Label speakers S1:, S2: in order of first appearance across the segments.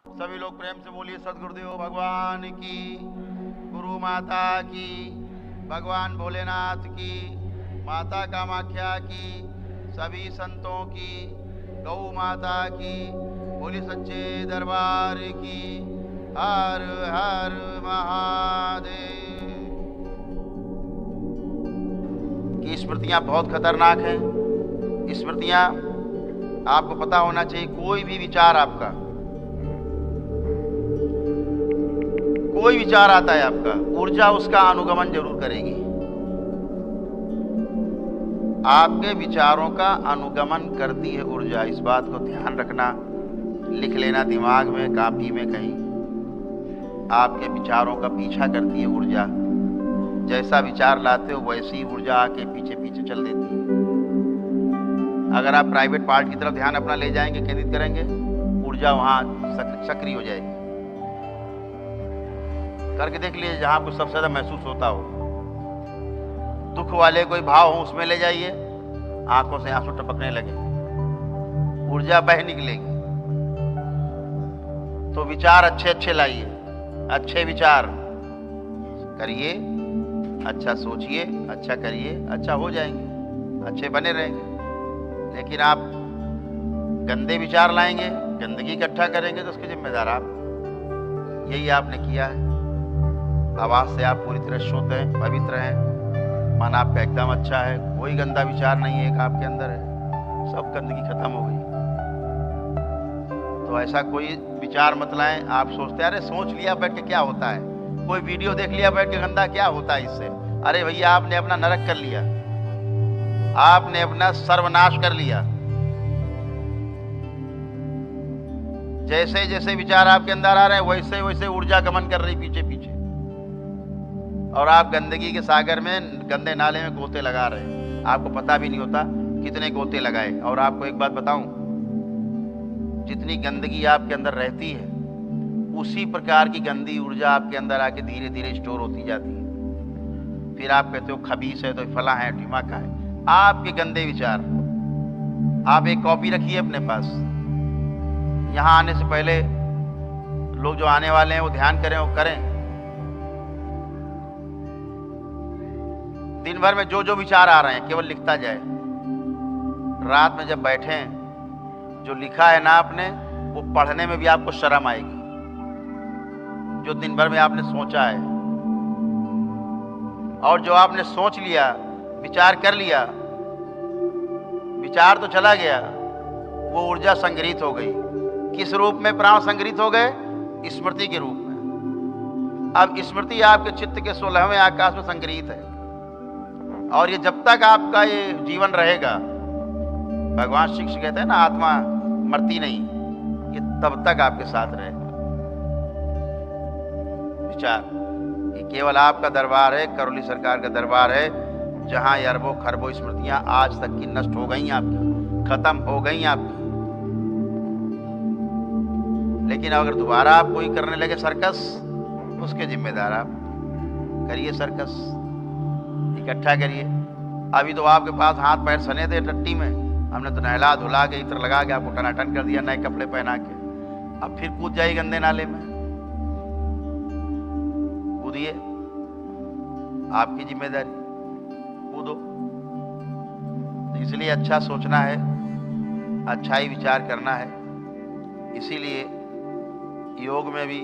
S1: सभी लोग प्रेम से बोलिए सदगुरुदेव भगवान की, गुरु माता की, भगवान भोलेनाथ की, माता कामाख्या की, सभी संतों की, गौ माता की, बोली सच्चे दरबार की। हर हर महादेव। की स्मृतियां बहुत खतरनाक हैं। स्मृतियां आपको पता होना चाहिए, कोई भी विचार आपका, कोई विचार आता है आपका, ऊर्जा उसका अनुगमन जरूर करेगी। आपके विचारों का अनुगमन करती है ऊर्जा, इस बात को ध्यान रखना, लिख लेना दिमाग में, कापी में कहीं। आपके विचारों का पीछा करती है ऊर्जा। जैसा विचार लाते हो वैसी ऊर्जा आके पीछे पीछे चल देती है। अगर आप प्राइवेट पार्ट की तरफ ध्यान अपना ले जाएंगे, केंद्रित करेंगे, ऊर्जा वहां सक्रिय हो जाएगी। करके देख लीजिए, जहां आपको सबसे ज्यादा महसूस होता हो, दुख वाले कोई भाव हो, उसमें ले जाइए, आंखों से आंसू टपकने लगे, ऊर्जा बह निकलेगी। तो विचार अच्छे अच्छे लाइए, अच्छे विचार करिए, अच्छा सोचिए, अच्छा करिए, अच्छा हो जाएंगे, अच्छे बने रहेंगे। लेकिन आप गंदे विचार लाएंगे, गंदगी इकट्ठा करेंगे, तो उसके जिम्मेदार आप। यही आपने किया है। आवाज से आप पूरी तरह शुद्ध हैं, पवित्र हैं, मन आपका एकदम अच्छा है, कोई गंदा विचार नहीं है, एक आपके अंदर है, सब गंदगी खत्म हो गई। तो ऐसा कोई विचार मत लाएं। आप सोचते हैं अरे सोच लिया बैठ के क्या होता है, कोई वीडियो देख लिया बैठ के गंदा क्या होता है इससे। अरे भैया, आपने अपना नरक कर लिया, आपने अपना सर्वनाश कर लिया। जैसे जैसे विचार आपके अंदर आ रहे हैं, वैसे वैसे ऊर्जा गमन कर रही पीछे पीछे, और आप गंदगी के सागर में, गंदे नाले में गोते लगा रहे हैं। आपको पता भी नहीं होता कितने गोते लगाए। और आपको एक बात बताऊं, जितनी गंदगी आपके अंदर रहती है, उसी प्रकार की गंदी ऊर्जा आपके अंदर आके धीरे धीरे स्टोर होती जाती है। फिर आप कहते हो खबीस है, तो फला है, ढिमाका है। आपके गंदे विचार, आप एक कॉपी रखिए अपने पास। यहां आने से पहले लोग जो आने वाले हैं वो ध्यान करें, वो करें। दिन भर में जो जो विचार आ रहे हैं केवल लिखता जाए। रात में जब बैठें, जो लिखा है ना आपने, वो पढ़ने में भी आपको शर्म आएगी। जो दिन भर में आपने सोचा है, और जो आपने सोच लिया, विचार कर लिया, विचार तो चला गया, वो ऊर्जा संग्रहित हो गई। किस रूप में प्राण संग्रहित हो गए? स्मृति के रूप में। अब स्मृति आपके चित्त के 16वें आकाश में संग्रहित है, और ये जब तक आपका ये जीवन रहेगा, भगवान श्री कृष्ण कहते हैं ना, आत्मा मरती नहीं, ये तब तक आपके साथ रहेगा। विचार, ये केवल आपका दरबार है, करौली सरकार का दरबार है, जहां अरबों खरबों स्मृतियां आज तक की नष्ट हो गई आपकी, खत्म हो गई आपकी। लेकिन अगर दोबारा आप कोई करने लगे सर्कस, उसके जिम्मेदार आप। करिए सर्कस, इकट्ठा करिए। अभी तो आपके पास हाथ पैर सने थे टट्टी में, हमने तो नहला धुला के, इत्र लगा के आपको टनाटन कर दिया, नए कपड़े पहना के। अब फिर कूद जाइए गंदे नाले में, कूदिए, आपकी जिम्मेदारी, कूदो। तो इसलिए अच्छा सोचना है, अच्छा ही विचार करना है। इसीलिए योग में भी,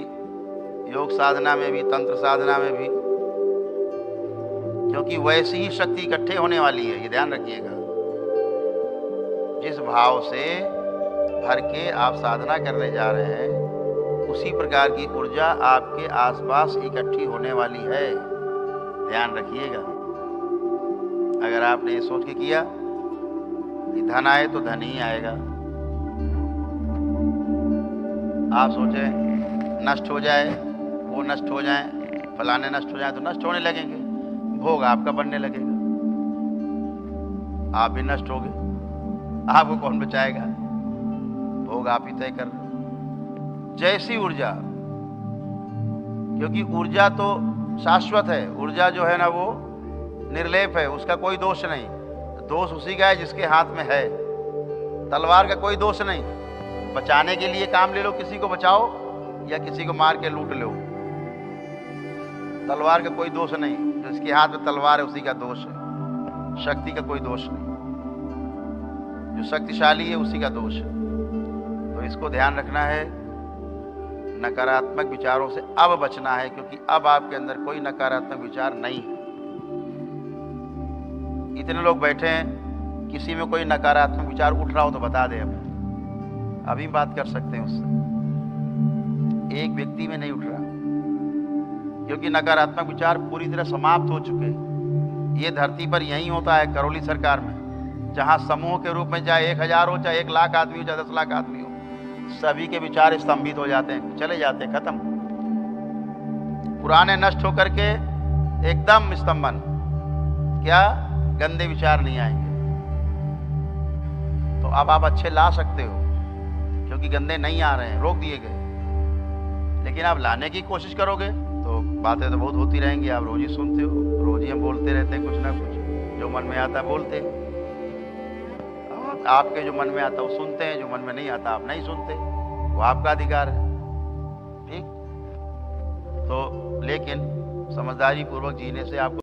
S1: योग साधना में भी, तंत्र साधना में भी, क्योंकि वैसी ही शक्ति इकट्ठे होने वाली है, ये ध्यान रखिएगा। जिस भाव से भर के आप साधना करने जा रहे हैं, उसी प्रकार की ऊर्जा आपके आसपास इकट्ठी होने वाली है, ध्यान रखिएगा। अगर आपने ये सोच के किया कि धन आए तो धन ही आएगा, आप सोचें नष्ट हो जाए, वो नष्ट हो जाए, फलाने नष्ट हो जाए, तो नष्ट होने लगेंगे, भोग आपका बनने लगेगा, आप भी नष्ट हो गए। आपको कौन बचाएगा? भोग आप ही तय कर रहे। जैसी ऊर्जा, क्योंकि ऊर्जा तो शाश्वत है, ऊर्जा जो है ना वो निर्लेप है, उसका कोई दोष नहीं। दोष उसी का है जिसके हाथ में है। तलवार का कोई दोष नहीं। बचाने के लिए काम ले लो, किसी को बचाओ, या किसी को मार के लूट लो। तलवार का कोई दोष नहीं, जिसके हाथ में तलवार है उसी का दोष है, शक्ति का कोई दोष नहीं। जो शक्तिशाली है उसी का दोष है। तो इसको ध्यान रखना है, नकारात्मक विचारों से अब बचना है, क्योंकि अब आपके अंदर कोई नकारात्मक विचार नहीं है। इतने लोग बैठे हैं, किसी में कोई नकारात्मक विचार उठ रहा हो तो बता दें, अभी बात कर सकते हैं उससे। एक व्यक्ति में नहीं उठ रहा, क्योंकि नकारात्मक विचार पूरी तरह समाप्त हो चुके हैं। ये धरती पर यही होता है, करौली सरकार में, जहां समूह के रूप में चाहे 1000 हो, चाहे 1 लाख आदमी हो, चाहे 10 लाख आदमी हो, सभी के विचार स्तंभित हो जाते हैं, चले जाते हैं, खत्म। पुराने नष्ट होकर के एकदम स्तंभन, क्या गंदे विचार नहीं आएंगे। तो अब आप अच्छे ला सकते हो, क्योंकि गंदे नहीं आ रहे हैं, रोक दिए गए। लेकिन आप लाने की कोशिश करोगे तो बातें तो बहुत होती रहेंगी। आप रोज ही सुनते हो, रोज ही हम बोलते रहते हैं कुछ ना कुछ, जो मन में आता है बोलते हैं। आपके जो मन में आता है वो सुनते हैं, जो मन में नहीं आता आप नहीं सुनते, वो आपका अधिकार है। ठीक, तो लेकिन समझदारी पूर्वक जीने से आपको